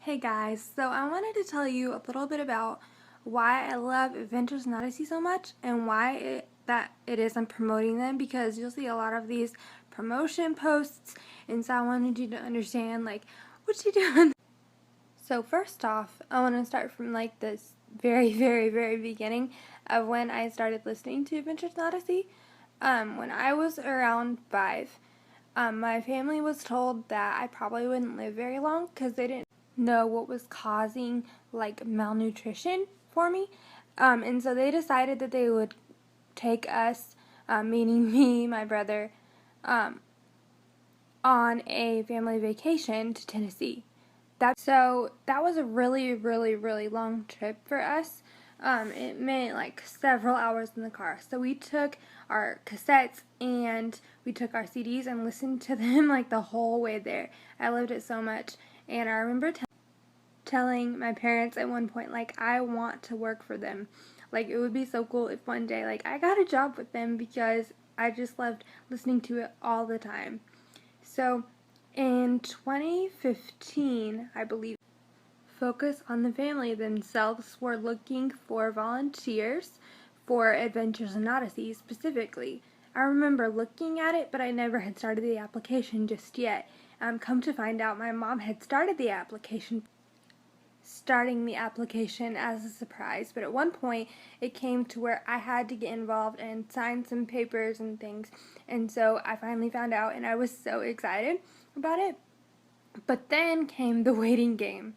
Hey guys, so I wanted to tell you a little bit about why I love Adventures in Odyssey so much and why it is I'm promoting them, because you'll see a lot of these promotion posts, and so I wanted you to understand like what you doing. So first off, I want to start from like this very beginning of when I started listening to Adventures in Odyssey. When I was around 5, my family was told that I probably wouldn't live very long because they didn't know what was causing like malnutrition for me. And so they decided that they would take us, meaning me, my brother, um, on a family vacation to Tennessee. That was a really long trip for us. It meant like several hours in the car. So we took our cassettes and we took our CDs and listened to them like the whole way there. I loved it so much, and I remember telling my parents at one point like I want to work for them. Like it would be so cool if one day like I got a job with them, because I just loved listening to it all the time. So in 2015, I believe, Focus on the Family themselves were looking for volunteers for Adventures in Odyssey specifically. I remember looking at it, but I never had started the application just yet. Come to find out, my mom had starting the application as a surprise, but at one point it came to where I had to get involved and sign some papers and things, and so I finally found out and I was so excited about it. But then came the waiting game.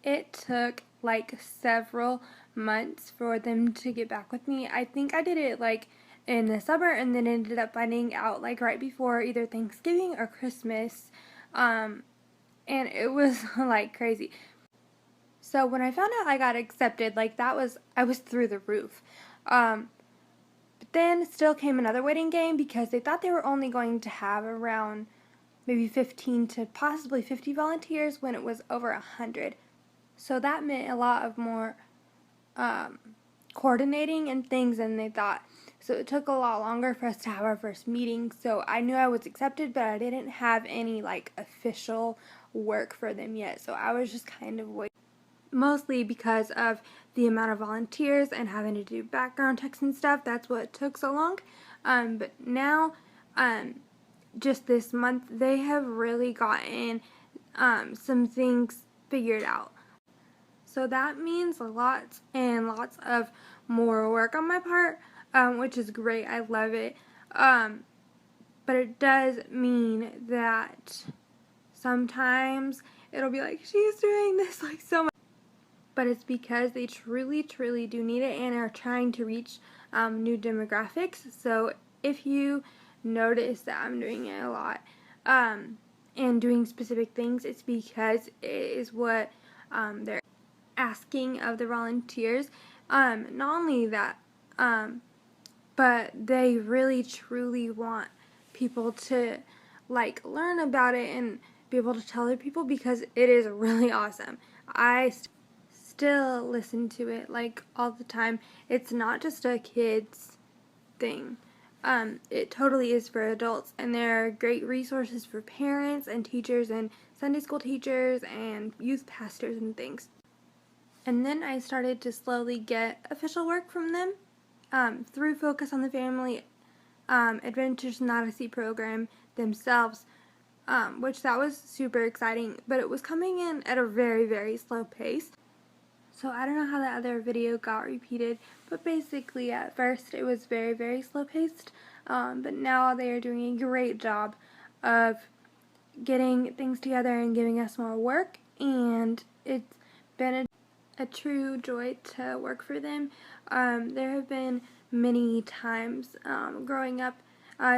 It took like several months for them to get back with me. I think I did it like in the summer and then ended up finding out like right before either Thanksgiving or Christmas. And it was like crazy. So when I found out I got accepted, like I was through the roof. But then still came another waiting game because they thought they were only going to have around maybe 15 to possibly 50 volunteers when it was over 100. So that meant a lot of more coordinating and things than they thought. So it took a lot longer for us to have our first meeting. So I knew I was accepted, but I didn't have any like official work for them yet. So I was just kind of waiting, mostly because of the amount of volunteers and having to do background checks and stuff. That's what took so long. But now, just this month, they have really gotten some things figured out. So that means lots and lots of more work on my part, which is great. I love it. But it does mean that sometimes it'll be like, she's doing this like so much. But it's because they truly do need it and are trying to reach new demographics. So if you notice that I'm doing it a lot and doing specific things, it's because it is what they're asking of the volunteers. Not only that, but they really truly want people to like learn about it and be able to tell other people, because it is really awesome. I still listen to it like all the time. It's not just a kids thing. It totally is for adults, and there are great resources for parents and teachers and Sunday school teachers and youth pastors and things. And then I started to slowly get official work from them through Focus on the Family, Adventures in Odyssey program themselves, which that was super exciting, but it was coming in at a very slow pace. So I don't know how that other video got repeated, but basically at first it was very slow paced, but now they are doing a great job of getting things together and giving us more work, and it's been a true joy to work for them. There have been many times growing up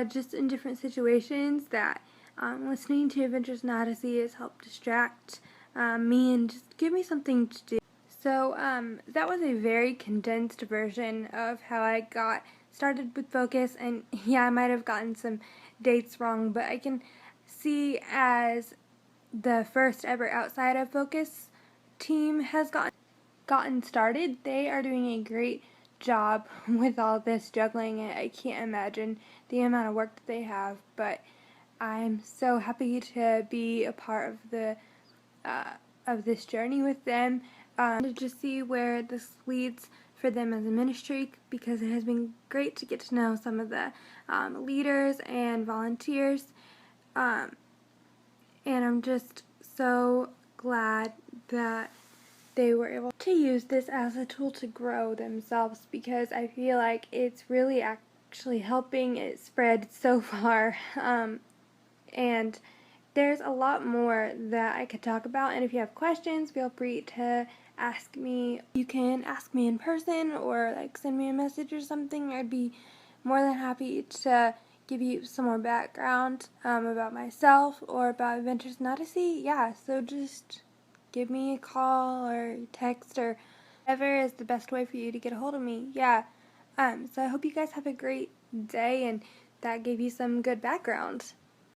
just in different situations that listening to Adventures in Odyssey has helped distract me and just give me something to do. So that was a very condensed version of how I got started with Focus, and yeah, I might have gotten some dates wrong, but I can see as the first ever outside of Focus team has gotten started, they are doing a great job with all this juggling. I can't imagine the amount of work that they have, but I'm so happy to be a part of the of this journey with them, to just see where this leads for them as a ministry, because it has been great to get to know some of the leaders and volunteers, and I'm just so glad that they were able to use this as a tool to grow themselves, because I feel like it's really actually helping it spread so far. And there's a lot more that I could talk about, and if you have questions, feel free to ask me. You can ask me in person or like send me a message or something. I'd be more than happy to give you some more background about myself or about Adventures in Odyssey. Yeah, so just give me a call or text or whatever is the best way for you to get a hold of me. Yeah. So I hope you guys have a great day and that gave you some good background.